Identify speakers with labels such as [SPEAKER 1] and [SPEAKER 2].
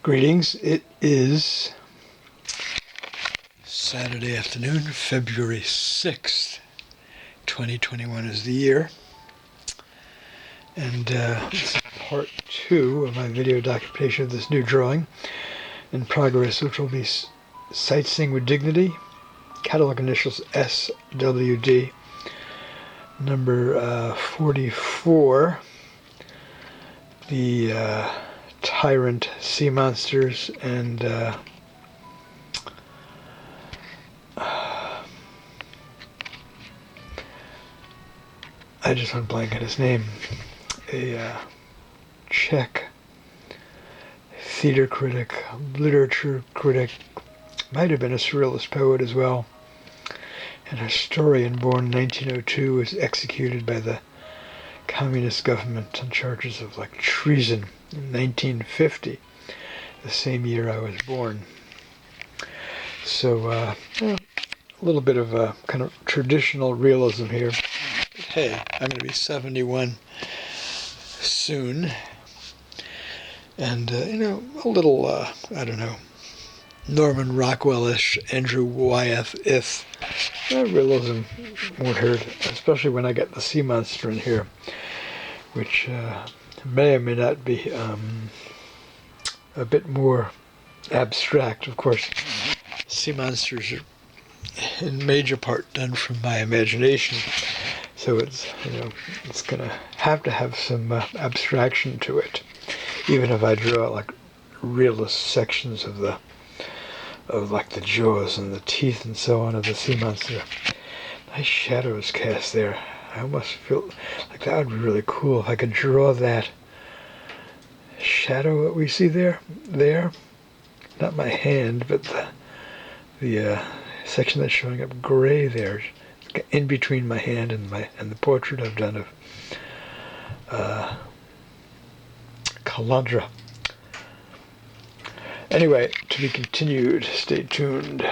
[SPEAKER 1] Greetings. It is Saturday afternoon, February 6th, 2021 is the year. And this is part 2 of my video documentation of this new drawing in progress, which will be Sightseeing with Dignity, catalog initials SWD, number 44, the tyrant sea monsters, and I just went blank on his name, a Czech theater critic, literature critic, might have been a surrealist poet as well, and a historian born in 1902, was executed by the communist government on charges of treason in 1950, the same year I was born. So a little bit of a kind of traditional realism here. Hey, I'm going to be 71 soon, and a little I don't know, Norman Rockwell-ish, Andrew Wyeth-ish realism won't hurt, especially when I get the sea monster in here, which may or may not be a bit more abstract. Of course, sea monsters are in major part done from my imagination, so it's it's gonna have to have some abstraction to it, even if I draw realist sections of the jaws and the teeth and so on of the sea monster. Nice shadows cast there. I almost feel like that would be really cool if I could draw that shadow that we see there. Not my hand, but the section that's showing up gray there, in between my hand and the portrait I've done of Kalandra. Anyway, to be continued. Stay tuned.